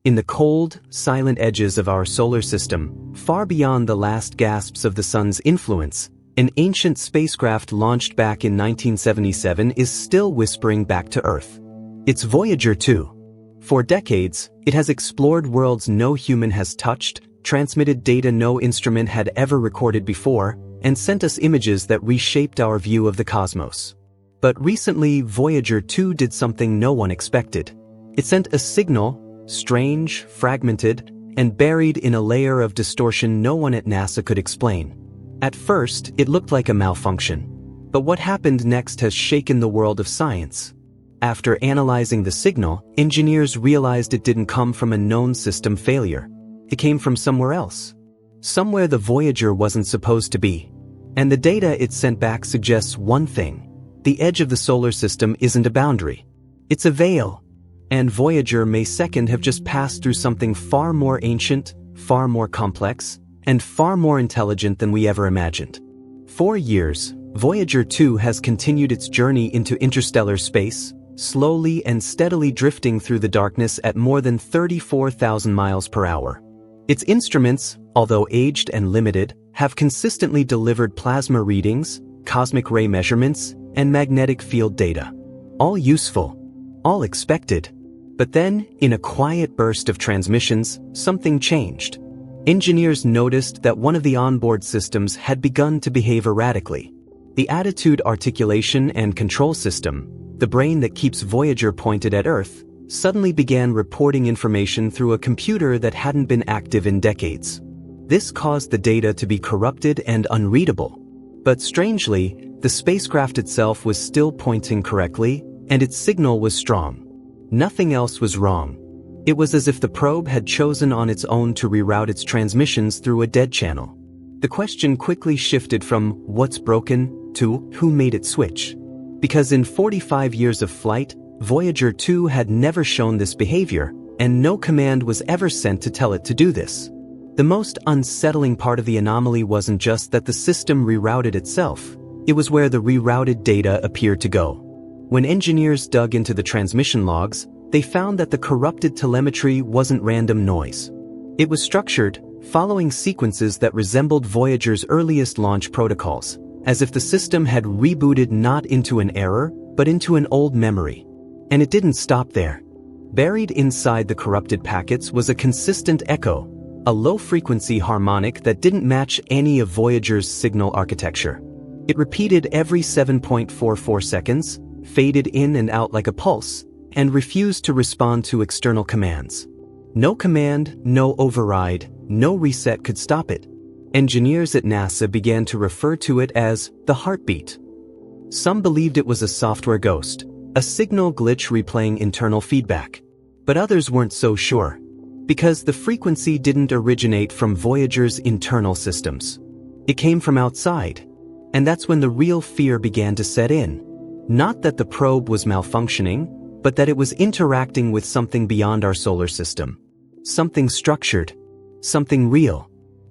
In the cold, silent edges of our solar system, far beyond the last gasps of the sun's influence, an ancient spacecraft launched back in 1977 is still whispering back to Earth. It's Voyager 2. For decades, it has explored worlds no human has touched, transmitted data no instrument had ever recorded before, and sent us images that reshaped our view of the cosmos. But recently, Voyager 2 did something no one expected. It sent a signal, strange, fragmented, and buried in a layer of distortion no one at NASA could explain. At first, it looked like a malfunction. But what happened next has shaken the world of science. After analyzing the signal, engineers realized it didn't come from a known system failure. It came from somewhere else. Somewhere the Voyager wasn't supposed to be. And the data it sent back suggests one thing. The edge of the solar system isn't a boundary. It's a veil. And Voyager may have just passed through something far more ancient, far more complex, and far more intelligent than we ever imagined. For years, Voyager 2 has continued its journey into interstellar space, slowly and steadily drifting through the darkness at more than 34,000 miles per hour. Its instruments, although aged and limited, have consistently delivered plasma readings, cosmic ray measurements, and magnetic field data. All useful, all expected. But then, in a quiet burst of transmissions, something changed. Engineers noticed that one of the onboard systems had begun to behave erratically. The attitude articulation and control system, the brain that keeps Voyager pointed at Earth, suddenly began reporting information through a computer that hadn't been active in decades. This caused the data to be corrupted and unreadable. But strangely, the spacecraft itself was still pointing correctly, and its signal was strong. Nothing else was wrong. It was as if the probe had chosen on its own to reroute its transmissions through a dead channel. The question quickly shifted from what's broken to who made it switch. Because in 45 years of flight, Voyager 2 had never shown this behavior, and no command was ever sent to tell it to do this. The most unsettling part of the anomaly wasn't just that the system rerouted itself, it was where the rerouted data appeared to go. When engineers dug into the transmission logs, they found that the corrupted telemetry wasn't random noise. It was structured, following sequences that resembled Voyager's earliest launch protocols, as if the system had rebooted not into an error, but into an old memory. And it didn't stop there. Buried inside the corrupted packets was a consistent echo, a low-frequency harmonic that didn't match any of Voyager's signal architecture. It repeated every 7.44 seconds, faded in and out like a pulse, and refused to respond to external commands. No command, no override, no reset could stop it. Engineers at NASA began to refer to it as the heartbeat. Some believed it was a software ghost, a signal glitch replaying internal feedback. But others weren't so sure, because the frequency didn't originate from Voyager's internal systems. It came from outside. And that's when the real fear began to set in. Not that the probe was malfunctioning, but that it was interacting with something beyond our solar system. Something structured. Something real.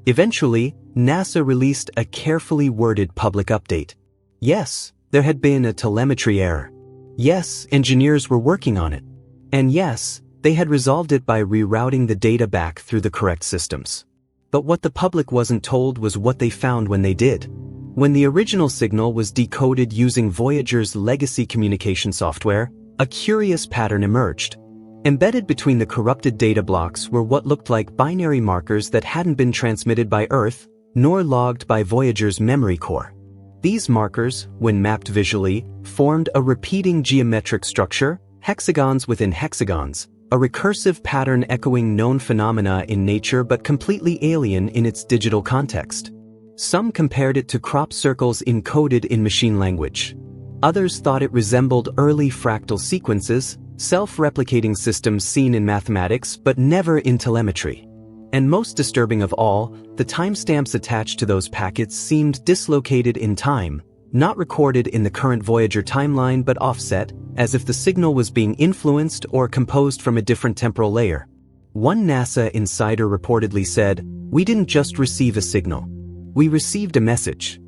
Eventually, NASA released a carefully worded public update. Yes, there had been a telemetry error. Yes, engineers were working on it. And yes, they had resolved it by rerouting the data back through the correct systems. But what the public wasn't told was what they found when they did. When the original signal was decoded using Voyager's legacy communication software, a curious pattern emerged. Embedded between the corrupted data blocks were what looked like binary markers that hadn't been transmitted by Earth, nor logged by Voyager's memory core. These markers, when mapped visually, formed a repeating geometric structure, hexagons within hexagons, a recursive pattern echoing known phenomena in nature but completely alien in its digital context. Some compared it to crop circles encoded in machine language. Others thought it resembled early fractal sequences, self-replicating systems seen in mathematics but never in telemetry. And most disturbing of all, the timestamps attached to those packets seemed dislocated in time, not recorded in the current Voyager timeline but offset, as if the signal was being influenced or composed from a different temporal layer. One NASA insider reportedly said, "We didn't just receive a signal. We received a message."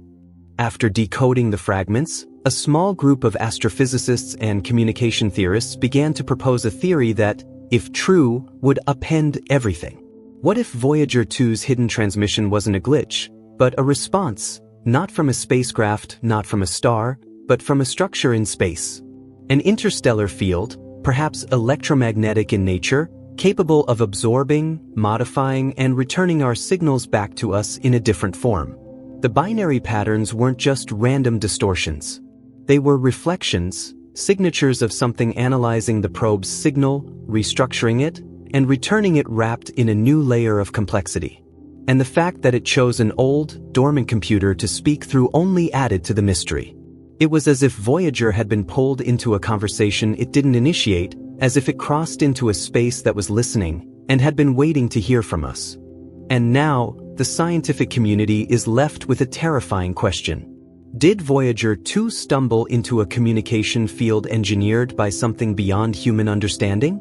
After decoding the fragments, a small group of astrophysicists and communication theorists began to propose a theory that, if true, would upend everything. What if Voyager 2's hidden transmission wasn't a glitch, but a response, not from a spacecraft, not from a star, but from a structure in space? An interstellar field, perhaps electromagnetic in nature, capable of absorbing, modifying, and returning our signals back to us in a different form. The binary patterns weren't just random distortions. They were reflections, signatures of something analyzing the probe's signal, restructuring it, and returning it wrapped in a new layer of complexity. And the fact that it chose an old, dormant computer to speak through only added to the mystery. It was as if Voyager had been pulled into a conversation it didn't initiate, as if it crossed into a space that was listening and had been waiting to hear from us. And now, the scientific community is left with a terrifying question. Did Voyager 2 stumble into a communication field engineered by something beyond human understanding?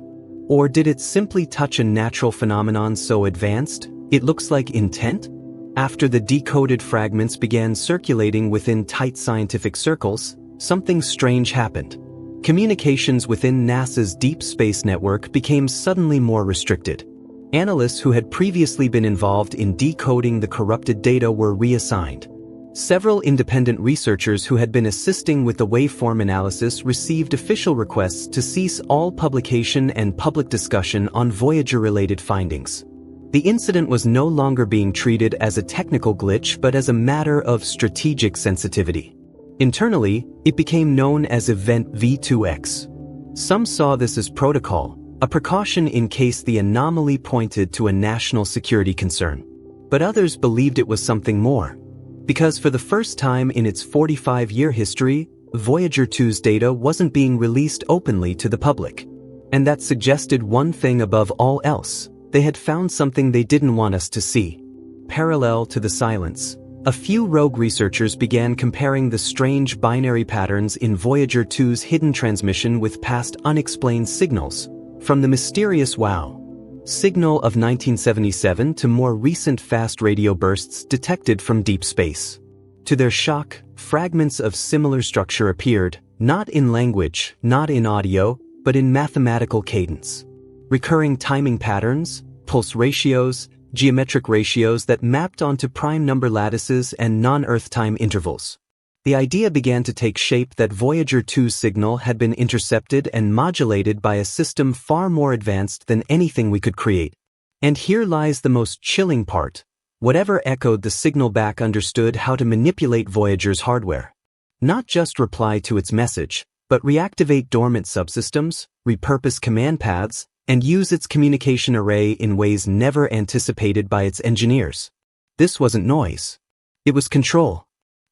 Or did it simply touch a natural phenomenon so advanced, it looks like intent? After the decoded fragments began circulating within tight scientific circles, something strange happened. Communications within NASA's Deep Space Network became suddenly more restricted. Analysts who had previously been involved in decoding the corrupted data were reassigned. Several independent researchers who had been assisting with the waveform analysis received official requests to cease all publication and public discussion on Voyager-related findings. The incident was no longer being treated as a technical glitch but as a matter of strategic sensitivity. Internally, it became known as Event V2X. Some saw this as protocol, a precaution in case the anomaly pointed to a national security concern. But others believed it was something more. Because for the first time in its 45-year history, Voyager 2's data wasn't being released openly to the public. And that suggested one thing above all else: they had found something they didn't want us to see. Parallel to the silence, a few rogue researchers began comparing the strange binary patterns in Voyager 2's hidden transmission with past unexplained signals, from the mysterious WOW signal of 1977 to more recent fast radio bursts detected from deep space. To their shock, fragments of similar structure appeared, not in language, not in audio, but in mathematical cadence. Recurring timing patterns, pulse ratios, geometric ratios that mapped onto prime number lattices and non-Earth time intervals. The idea began to take shape that Voyager 2's signal had been intercepted and modulated by a system far more advanced than anything we could create. And here lies the most chilling part. Whatever echoed the signal back understood how to manipulate Voyager's hardware. Not just reply to its message, but reactivate dormant subsystems, repurpose command paths, and use its communication array in ways never anticipated by its engineers. This wasn't noise. It was control.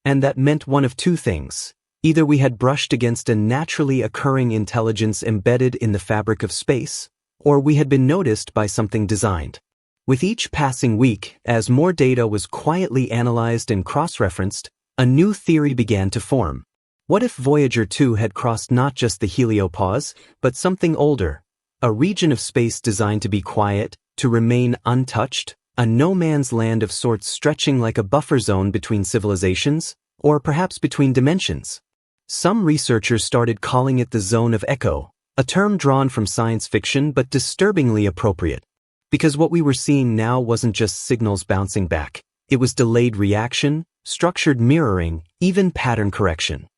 And that meant one of two things. Either we had brushed against a naturally occurring intelligence embedded in the fabric of space, or we had been noticed by something designed. With each passing week, as more data was quietly analyzed and cross-referenced, a new theory began to form. What if Voyager 2 had crossed not just the heliopause, but something older? A region of space designed to be quiet, to remain untouched, a no-man's land of sorts stretching like a buffer zone between civilizations, or perhaps between dimensions. Some researchers started calling it the zone of echo, a term drawn from science fiction but disturbingly appropriate. Because what we were seeing now wasn't just signals bouncing back. It was delayed reaction, structured mirroring, even pattern correction.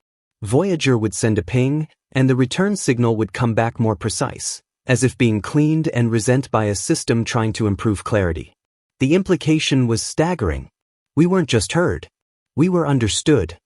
Voyager would send a ping, and the return signal would come back more precise, as if being cleaned and resent by a system trying to improve clarity. The implication was staggering. We weren't just heard. We were understood.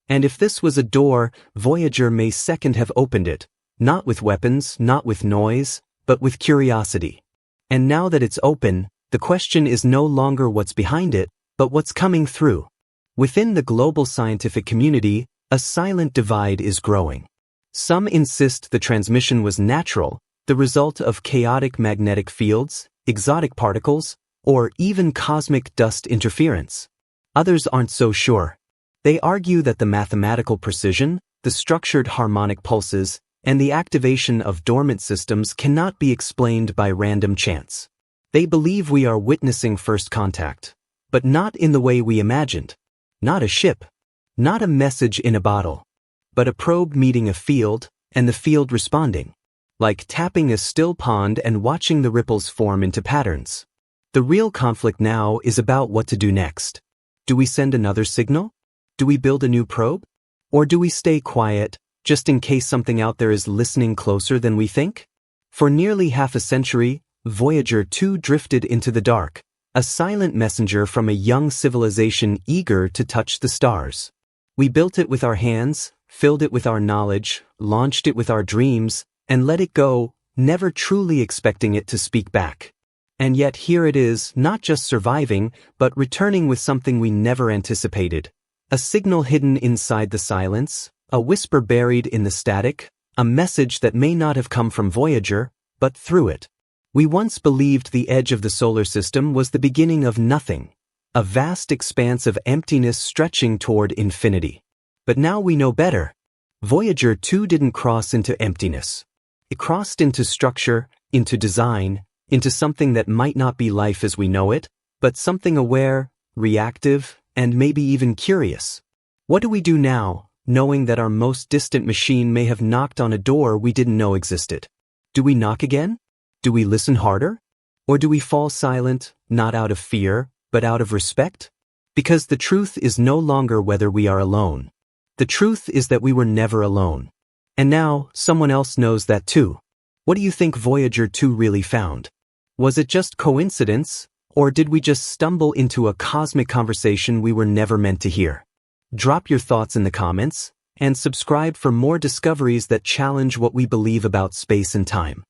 And if this was a door, Voyager may second have opened it, not with weapons, not with noise, but with curiosity. And now that it's open, the question is no longer what's behind it, but what's coming through. Within the global scientific community, a silent divide is growing. Some insist the transmission was natural, the result of chaotic magnetic fields, exotic particles, or even cosmic dust interference. Others aren't so sure. They argue that the mathematical precision, the structured harmonic pulses, and the activation of dormant systems cannot be explained by random chance. They believe we are witnessing first contact, but not in the way we imagined. Not a ship, not a message in a bottle, but a probe meeting a field, and the field responding. like tapping a still pond and watching the ripples form into patterns. The real conflict now is about what to do next. Do we send another signal? Do we build a new probe? Or do we stay quiet, just in case something out there is listening closer than we think? For nearly half a century, Voyager 2 drifted into the dark, a silent messenger from a young civilization eager to touch the stars. We built it with our hands, filled it with our knowledge, launched it with our dreams, and let it go, never truly expecting it to speak back. And yet here it is, not just surviving, but returning with something we never anticipated. A signal hidden inside the silence, a whisper buried in the static, a message that may not have come from Voyager, but through it. We once believed the edge of the solar system was the beginning of nothing, a vast expanse of emptiness stretching toward infinity. But now we know better. Voyager 2 didn't cross into emptiness. It crossed into structure, into design, into something that might not be life as we know it, but something aware, reactive, and maybe even curious. What do we do now, knowing that our most distant machine may have knocked on a door we didn't know existed? Do we knock again? Do we listen harder? Or do we fall silent, not out of fear, but out of respect? Because the truth is no longer whether we are alone. The truth is that we were never alone. And now, someone else knows that too. What do you think Voyager 2 really found? Was it just coincidence, or did we just stumble into a cosmic conversation we were never meant to hear? Drop your thoughts in the comments, and subscribe for more discoveries that challenge what we believe about space and time.